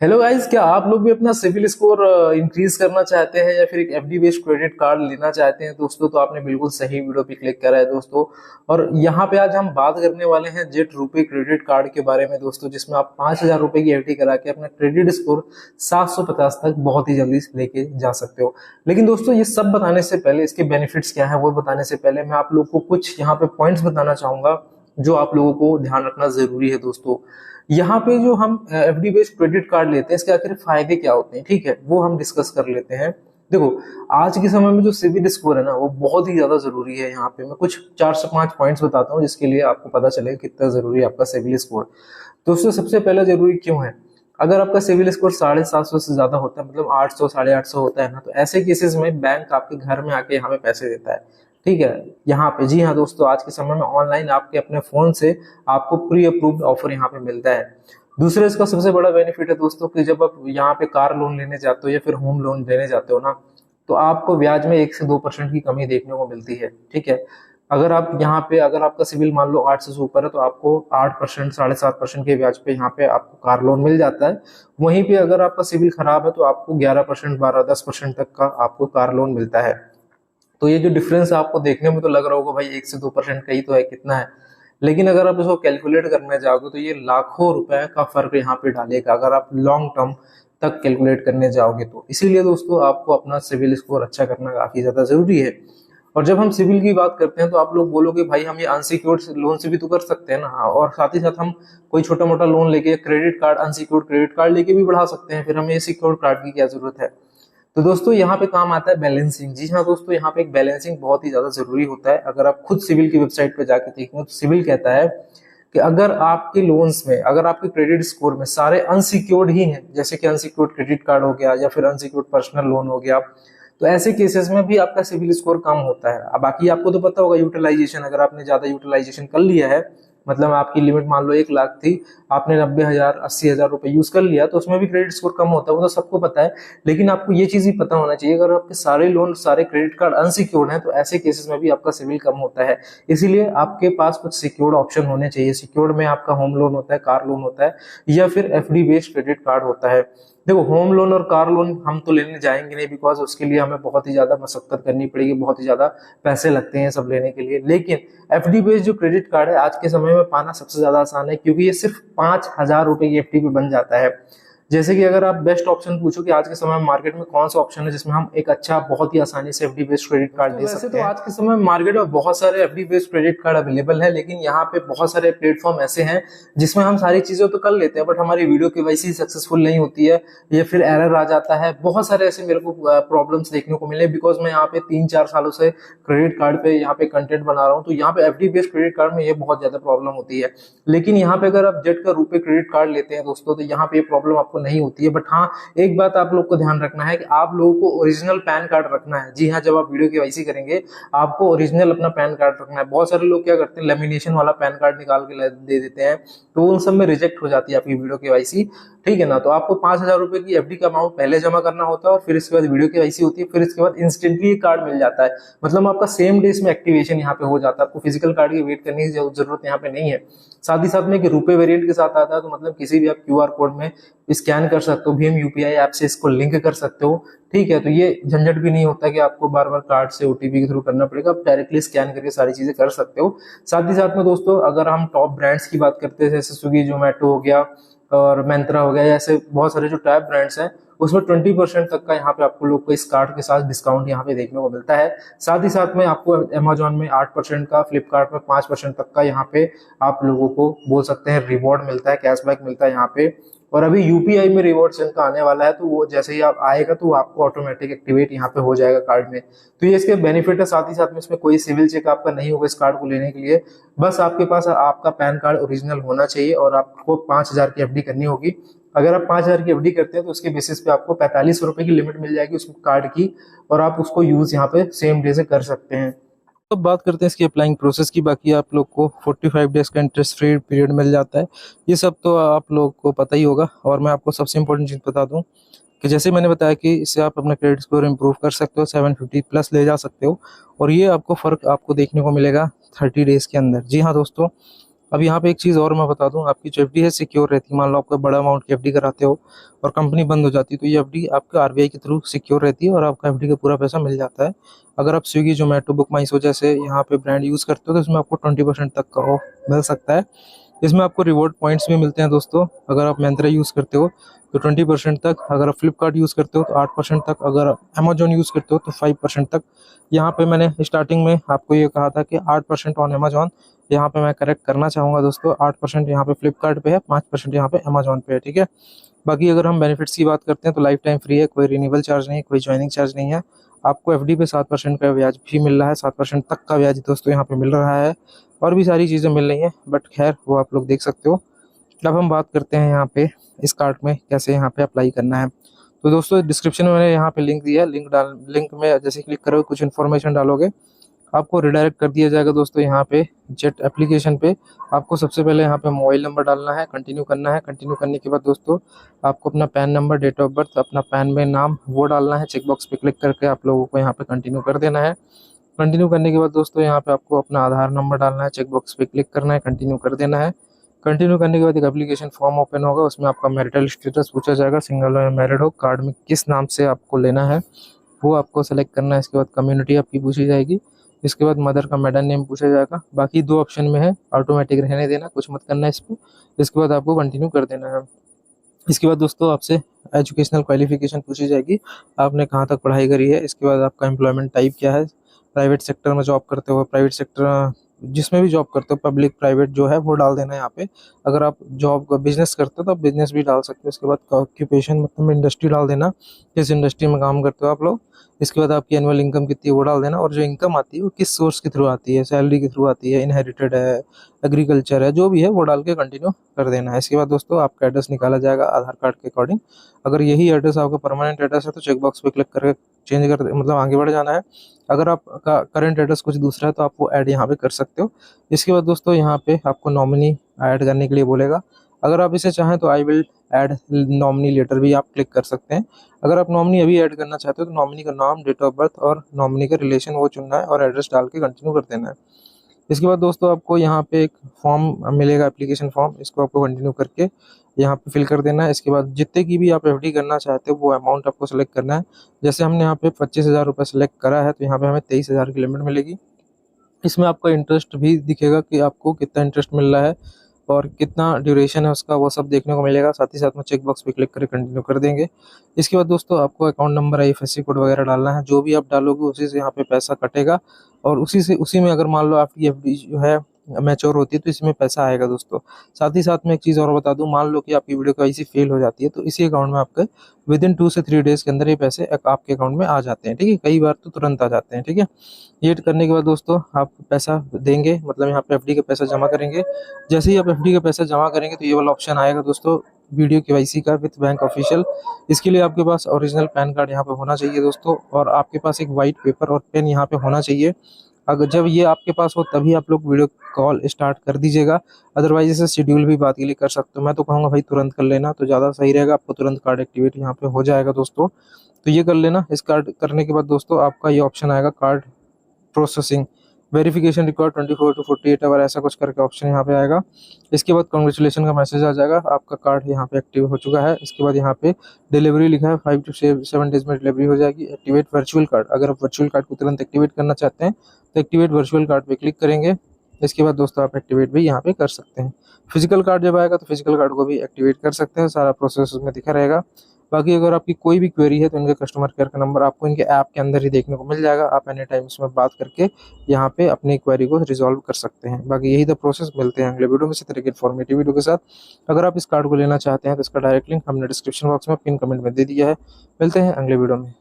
Hello guys, क्या आप लोग भी अपना सिविल स्कोर इंक्रीज करना चाहते हैं या फिर एक एफडी बेस्ड क्रेडिट कार्ड लेना चाहते हैं दोस्तों? तो आपने बिल्कुल सही वीडियो पे क्लिक करा है दोस्तों। और यहाँ पे आज हम बात करने वाले हैं जेट रुपे क्रेडिट कार्ड के बारे में दोस्तों, जिसमें आप 5,000 रुपए की एफडी करा के अपना क्रेडिट स्कोर 750 तक बहुत ही जल्दी लेके जा सकते हो। लेकिन दोस्तों, ये सब बताने से पहले, इसके बेनिफिट्स क्या है वो बताने से पहले मैं आप लोग को कुछ यहाँ पे पॉइंट्स बताना चाहूंगा जो आप लोगों को ध्यान रखना जरूरी है दोस्तों। यहाँ पे जो हम एफडी बेस्ड क्रेडिट कार्ड लेते हैं, इसके आखिर फायदे क्या होते हैं, ठीक है, वो हम डिस्कस कर लेते हैं। देखो, आज के समय में जो सिविल स्कोर है ना, वो बहुत ही ज्यादा जरूरी है। यहाँ पे मैं कुछ 4 से 5 पॉइंट्स बताता हूँ जिसके लिए आपको पता चले कितना जरूरी है आपका सिविल स्कोर। दोस्तों, सबसे पहला जरूरी क्यों है? अगर आपका सिविल स्कोर 750 से ज्यादा होता है, मतलब 800 850 होता है ना, तो ऐसे केसेस में बैंक आपके घर में आके यहाँ पे पैसे देता है। ठीक है, यहाँ पे, जी हाँ दोस्तों, आज के समय में ऑनलाइन आपके अपने फोन से आपको प्री अप्रूव्ड ऑफर यहाँ पे मिलता है। दूसरा इसका सबसे बड़ा बेनिफिट है दोस्तों कि जब आप यहाँ पे कार लोन लेने जाते हो या फिर होम लोन लेने जाते हो ना, तो आपको ब्याज में 1 से 2% की कमी देखने को मिलती है। ठीक है, अगर आप यहाँ पे, अगर आपका सिविल मान लो 800 से ऊपर है, तो आपको 8%, 7.5% के ब्याज पे यहाँ पे आपको कार लोन मिल जाता है। वहीं पे अगर आपका सिविल खराब है तो आपको 11%, 12-10% तक का आपको कार लोन मिलता है। तो ये जो डिफरेंस आपको देखने में तो लग रहा होगा भाई 1 से 2% का ही तो है, कितना है, लेकिन अगर आप इसको कैलकुलेट करने जाओगे तो ये लाखों रुपए का फर्क यहाँ पे डालेगा अगर आप लॉन्ग टर्म तक कैलकुलेट करने जाओगे तो। इसीलिए दोस्तों, आपको अपना सिविल स्कोर अच्छा करना काफी ज्यादा जरूरी है। और जब हम सिविल की बात करते हैं तो आप लोग बोलोगे भाई हम ये अनसिक्योर्ड लोन से भी तो कर सकते हैं ना। हाँ, और साथ ही साथ हम कोई छोटा मोटा लोन लेके credit card, unsecured credit card लेके भी बढ़ा सकते हैं, फिर हमें ये सिक्योर्ड कार्ड की क्या जरूरत है? तो दोस्तों, यहाँ पे काम आता है बैलेंसिंग। जी हाँ दोस्तों, यहाँ पे एक बैलेंसिंग बहुत ही ज्यादा जरूरी होता है। अगर आप खुद सिविल की वेबसाइट पे जाके देखें तो सिविल कहता है कि अगर आपके लोन्स में, अगर आपके क्रेडिट स्कोर में सारे अनसिक्योर्ड ही हैं, जैसे कि अनसिक्योर्ड क्रेडिट कार्ड हो गया या फिर अनसिक्योर्ड पर्सनल लोन हो गया, तो ऐसे केसेस में भी आपका सिविल स्कोर कम होता है। अब बाकी आपको तो पता होगा यूटिलाइजेशन, अगर आपने ज्यादा यूटिलाइजेशन कर लिया है, मतलब आपकी लिमिट मान लो 1 लाख थी, आपने 90,000 80,000 रुपए यूज कर लिया, तो उसमें भी क्रेडिट स्कोर कम होता है, वो तो सबको पता है। लेकिन आपको ये चीज ही पता होना चाहिए, अगर आपके सारे लोन, सारे क्रेडिट कार्ड अनसिक्योर्ड हैं, तो ऐसे केसेस में भी आपका सिविल कम होता है। इसीलिए आपके पास कुछ सिक्योर्ड ऑप्शन होने चाहिए। सिक्योर्ड में आपका होम लोन होता है, कार लोन होता है, या फिर एफडी बेस्ड क्रेडिट कार्ड होता है। देखो, होम लोन और कार लोन हम तो लेने जाएंगे नहीं, बिकॉज उसके लिए हमें बहुत ही ज्यादा मशक्कत करनी पड़ेगी, बहुत ही ज्यादा पैसे लगते हैं सब लेने के लिए। लेकिन एफडी बेस्ड जो क्रेडिट कार्ड है, आज के समय में पाना सबसे ज्यादा आसान है, क्योंकि ये सिर्फ 5,000 रुपए की एफडी पे बन जाता है। जैसे कि अगर आप बेस्ट ऑप्शन पूछो कि आज के समय में मार्केट में कौन सा ऑप्शन है जिसमें हम एक अच्छा, बहुत ही आसानी से एफडी बेस्ड क्रेडिट कार्ड दे सकते हैं, तो आज के समय में मार्केट में बहुत सारे FD based credit card available है। लेकिन यहाँ पे बहुत सारे प्लेटफॉर्म ऐसे हैं जिसमें हम सारी चीजें तो कर लेते हैं, बट हमारी वीडियो केवाईसी सक्सेसफुल नहीं होती है, या फिर एरर आ जाता है। बहुत सारे ऐसे मेरे को प्रॉब्लम्स देखने को मिले, बिकॉज मैं यहाँ पे 3-4 सालों से क्रेडिट कार्ड पे यहाँ पे कंटेंट बना रहा हूँ, तो यहाँ पे एफडी बेस्ड क्रेडिट कार्ड में ये बहुत ज्यादा प्रॉब्लम होती है। लेकिन यहाँ पे अगर आप जेट का रुपे क्रेडिट कार्ड लेते हैं दोस्तों, तो यहाँ पे ये प्रॉब्लम आपको नहीं होती है। बट हाँ, एक बात आप लोग को ध्यान रखना है कि आप लोगों को ओरिजिनल पैन कार्ड रखना है। जी हाँ, जब आप वीडियो केवाईसी करेंगे, आपको ओरिजिनल अपना पैन कार्ड रखना है। बहुत सारे लोग क्या करते हैं, लेमिनेशन वाला पैन कार्ड निकाल के दे देते हैं, तो उन सब में रिजेक्ट हो जाती है आपकी वीडियो केवाईसी। ठीक है ना, तो आपको 5,000 रुपए की एफडी का अमाउंट पहले जमा करना होता है, और फिर इसके बाद वीडियो केवाईसी होती है, फिर इसके बाद इंस्टेंटली कार्ड मिल जाता है। मतलब आपका सेम डे इसमें एक्टिवेशन यहाँ पे हो जाता है, आपको फिजिकल कार्ड की वेट करने की जरूरत यहाँ पे नहीं है। साथ ही साथ में कि रुपए वेरिएंट के साथ आता है, तो मतलब किसी भी आप क्यूआर कोड में स्कैन कर सकते हो, भीम यूपीआई ऐप से इसको लिंक कर सकते हो। ठीक है, तो ये झंझट भी नहीं होता कि आपको बार बार कार्ड से ओटीपी के थ्रू करना पड़ेगा, आप डायरेक्टली स्कैन करके सारी चीजें कर सकते हो। साथ ही साथ में दोस्तों, अगर हम टॉप ब्रांड्स की बात करते हैं, जैसे स्विगी, जोमेटो हो गया और मंत्रा हो गया, ऐसे बहुत सारे जो टॉप ब्रांड्स हैं, उसमें 20% तक का यहाँ पे आपको लोग को इस कार्ड के साथ डिस्काउंट यहाँ पे देखने को मिलता है। साथ ही साथ में आपको अमेजोन में 8% का, फ्लिपकार्ट में 5% तक का यहाँ पे आप लोगों को बोल सकते हैं रिवॉर्ड मिलता है, कैशबैक मिलता है यहाँ पे। और अभी यूपीआई में रिवॉर्ड इनका आने वाला है, तो वो जैसे ही आप आएगा तो वो आपको ऑटोमेटिक एक्टिवेट यहाँ पे हो जाएगा कार्ड में। तो ये इसके बेनिफिट है। साथ ही साथ में इसमें कोई सिविल चेक आपका नहीं होगा इस कार्ड को लेने के लिए। बस आपके पास आपका पैन कार्ड ओरिजिनल होना चाहिए, और आपको 5,000 की एफडी करनी होगी। अगर आप 5,000 की एफडी करते हैं तो उसके बेसिस पे आपको 45 रुपए की लिमिट मिल जाएगी उस कार्ड की, और आप उसको यूज यहाँ पे सेम डे से कर सकते हैं। तो बात करते हैं इसकी अप्लाइंग प्रोसेस की। बाकी आप लोग को 45 डेज का इंटरेस्ट फ्री पीरियड मिल जाता है, ये सब तो आप लोग को पता ही होगा। और मैं आपको सबसे इम्पोर्टेंट चीज़ बता दूं कि जैसे मैंने बताया कि इससे आप अपना क्रेडिट स्कोर इंप्रूव कर सकते हो, 750 प्लस ले जा सकते हो, और ये आपको फ़र्क आपको देखने को मिलेगा 30 डेज के अंदर। जी हाँ दोस्तों, अब यहाँ पे एक चीज़ और मैं बता दूं, आपकी जो एफडी है सिक्योर रहती है। मान लो आपका बड़ा अमाउंट की एफडी कराते हो और कंपनी बंद हो जाती है, तो ये एफडी आपके आरबीआई के थ्रू सिक्योर रहती है और आपका एफडी का पूरा पैसा मिल जाता है। अगर आप स्विगी, जोमेटो, बुक माई शो जैसे यहाँ पे ब्रांड यूज़ करते हो तो इसमें आपको 20% तक का ऑफ मिल सकता है। इसमें आपको रिवॉर्ड पॉइंट्स भी मिलते हैं दोस्तों। अगर आप Myntra यूज़ करते हो तो 20% तक, अगर आप फ्लिपकार्ट यूज़ करते हो तो 8% तक, अगर आप अमेजोन यूज़ करते हो तो 5% तक। यहाँ पे मैंने स्टार्टिंग में आपको ये कहा था कि 8% ऑन अमेजोन, यहाँ पे मैं करेक्ट करना चाहूँगा दोस्तों। 8% यहाँ पे फ्लिपकार्ट पे है, 5% यहाँ पे अमेजोन पे है, ठीक है। बाकी अगर हम बेनिफिट्स की बात करते हैं तो लाइफ टाइम फ्री है, कोई रिन्यूअल चार्ज नहीं, कोई ज्वाइनिंग चार्ज नहीं है। आपको एफडी पे 7% का ब्याज भी मिल रहा है, 7% तक का ब्याज दोस्तों यहाँ पे मिल रहा है। और भी सारी चीज़ें मिल रही हैं, बट खैर वो आप लोग देख सकते हो। अब हम बात करते हैं यहाँ पे इस कार्ड में कैसे यहाँ पे अप्लाई करना है। तो दोस्तों डिस्क्रिप्शन में मैंने यहाँ पे लिंक दिया है, लिंक में जैसे क्लिक करोगे, कुछ इन्फॉर्मेशन डालोगे, आपको रिडायरेक्ट कर दिया जाएगा दोस्तों यहाँ पे जेट एप्लीकेशन पे। आपको सबसे पहले यहाँ पे मोबाइल नंबर डालना है, कंटिन्यू करना है। कंटिन्यू करने के बाद दोस्तों आपको अपना PAN number, date of birth, अपना पैन में नाम वो डालना है। चेक बॉक्स पे क्लिक करके आप लोगों को यहाँ पे कंटिन्यू कर देना है। कंटिन्यू करने के बाद दोस्तों यहाँ पे आपको अपना आधार नंबर डालना है, चेक बॉक्स पे क्लिक करना है, कंटिन्यू कर देना है। कंटिन्यू करने के बाद एक एप्लीकेशन फॉर्म ओपन होगा, उसमें आपका मैरिटल स्टेटस पूछा जाएगा, सिंगल हो या मैरिड हो, कार्ड में किस नाम से आपको लेना है वो आपको सेलेक्ट करना है। इसके बाद कम्युनिटी आपकी पूछी जाएगी, इसके बाद मदर का मेडन नेम पूछा जाएगा। बाकी 2 ऑप्शन में है, ऑटोमेटिक रहने देना, कुछ मत करना है इस पर। इसके बाद आपको कंटिन्यू कर देना है। इसके बाद दोस्तों आपसे एजुकेशनल क्वालिफिकेशन पूछी जाएगी, आपने कहाँ तक पढ़ाई करी है। इसके बाद आपका एम्प्लॉयमेंट टाइप क्या है, प्राइवेट सेक्टर में जॉब करते हो, प्राइवेट सेक्टर जिसमें भी जॉब करते हो, पब्लिक प्राइवेट जो है वो डाल देना है यहाँ पे। अगर आप जॉब बिजनेस करते हो तो आप बिजनेस भी डाल सकते हो। इसके बाद ऑक्यूपेशन मतलब इंडस्ट्री डाल देना, किस इंडस्ट्री में काम करते हो आप लोग। इसके बाद आपकी एनुअल इनकम कितनी है वो डाल देना, और जो इनकम आती है वो किस सोर्स के थ्रू आती है, सैलरी के थ्रू आती है, इनहेरिटेड है, एग्रीकल्चर है, जो भी है वो डाल के कंटिन्यू कर देना है। इसके बाद दोस्तों आपका एड्रेस निकाला जाएगा आधार कार्ड के अकॉर्डिंग। अगर यही एड्रेस आपका परमानेंट एड्रेस है तो चेक बॉक्स पे क्लिक करके चेंज कर मतलब आगे बढ़ जाना है। अगर आपका करंट एड्रेस कुछ दूसरा है तो आप वो ऐड यहाँ पे कर सकते हो। इसके बाद दोस्तों यहाँ पे आपको नॉमिनी ऐड करने के लिए बोलेगा। अगर आप इसे चाहें तो I will add nominee letter भी आप क्लिक कर सकते हैं। अगर आप नॉमिनी अभी ऐड करना चाहते हो तो नॉमिनी का नाम, डेट ऑफ बर्थ और नॉमिनी का रिलेशन वो चुनना है और एड्रेस डाल के कंटिन्यू कर देना है। इसके बाद दोस्तों आपको यहाँ पे एक फॉर्म मिलेगा, एप्लीकेशन फॉर्म, इसको आपको कंटिन्यू करके यहाँ पे फिल कर देना है। इसके बाद जितने की भी आप एफडी करना चाहते हो वो अमाउंट आपको सेलेक्ट करना है। जैसे हमने यहाँ पे 25,000 रुपये सेलेक्ट करा है तो यहाँ पे हमें 23,000 की लिमिट मिलेगी। इसमें आपका इंटरेस्ट भी दिखेगा कि आपको कितना इंटरेस्ट मिल रहा है और कितना ड्यूरेशन है उसका, वो सब देखने को मिलेगा। साथ ही साथ में चेक बॉक्स पे क्लिक करके कंटिन्यू कर देंगे। इसके बाद दोस्तों आपको अकाउंट नंबर, आईएफएससी कोड वगैरह डालना है। जो भी आप डालोगे उसी से यहाँ पे पैसा कटेगा और उसी में अगर मान लो आपकी एफडी जो है मैच्योर होती है तो इसमें पैसा आएगा दोस्तों। साथ ही साथ में एक चीज़ और बता दूं, मान लो कि आपकी वीडियो को ऐसी फेल हो जाती है तो इसी अकाउंट में आपके विदिन 2 से 3 डेज के अंदर ये पैसे आपके अकाउंट में आ जाते हैं, ठीक है। कई बार तो तुरंत आ जाते हैं, ठीक है। ये करने के बाद दोस्तों आप पैसा देंगे, मतलब यहाँ पे एफडी का पैसा जमा करेंगे। जैसे ही आप एफडी का पैसा जमा करेंगे तो ये वाला ऑप्शन आएगा दोस्तों, वीडियो केवाईसी का विथ बैंक ऑफिशियल। इसके लिए आपके पास ओरिजिनल पैन कार्ड यहाँ पे होना चाहिए दोस्तों, और आपके पास एक वाइट पेपर और पेन यहाँ पे होना चाहिए। अगर जब ये आपके पास हो तभी आप लोग वीडियो कॉल स्टार्ट कर दीजिएगा, अदरवाइज इसे शेड्यूल भी बात के लिए कर सकते हो। मैं तो कहूँगा भाई तुरंत कर लेना तो ज़्यादा सही रहेगा, आपको तुरंत कार्ड एक्टिवेट यहाँ पे हो जाएगा दोस्तों। तो ये कर लेना। इस कार्ड करने के बाद दोस्तों आपका ये ऑप्शन आएगा, card processing verification required 24 to 48 hour, ऐसा कुछ करके ऑप्शन यहाँ पे आएगा। इसके बाद कॉन्ग्रेचुलेशन का मैसेज आ जाएगा, आपका कार्ड यहाँ पे एक्टिव हो चुका है। इसके बाद यहाँ पे डिलीवरी लिखा है, 5 to 7 डेज में डिलीवरी हो जाएगी। एक्टिवेट वर्चुअल कार्ड, अगर आप वर्चुअल कार्ड को तुरंत एक्टिवेट करना चाहते हैं तो एक्टिवेट वर्चुअल कार्ड पे क्लिक करेंगे। इसके बाद दोस्तों आप एक्टिवेट भी यहाँ पे कर सकते हैं। फिजिकल कार्ड जब आएगा तो फिजिकल कार्ड को भी एक्टिवेट कर सकते हैं, सारा प्रोसेस उसमें दिखा रहेगा। बाकी अगर आपकी कोई भी क्वेरी है तो इनके कस्टमर केयर का नंबर आपको इनके ऐप के अंदर ही देखने को मिल जाएगा। आप एनी टाइम इसमें बात करके यहाँ पे अपनी क्वेरी को रिजॉल्व कर सकते हैं। बाकी यही द प्रोसेस। मिलते हैं अगले वीडियो में इसी तरह की इन्फॉर्मेटिव वीडियो के साथ। अगर आप इस कार्ड को लेना चाहते हैं तो इसका डायरेक्ट लिंक हमने डिस्क्रिप्शन बॉक्स में पिन कमेंट में दे दिया है। मिलते हैं अगले वीडियो में।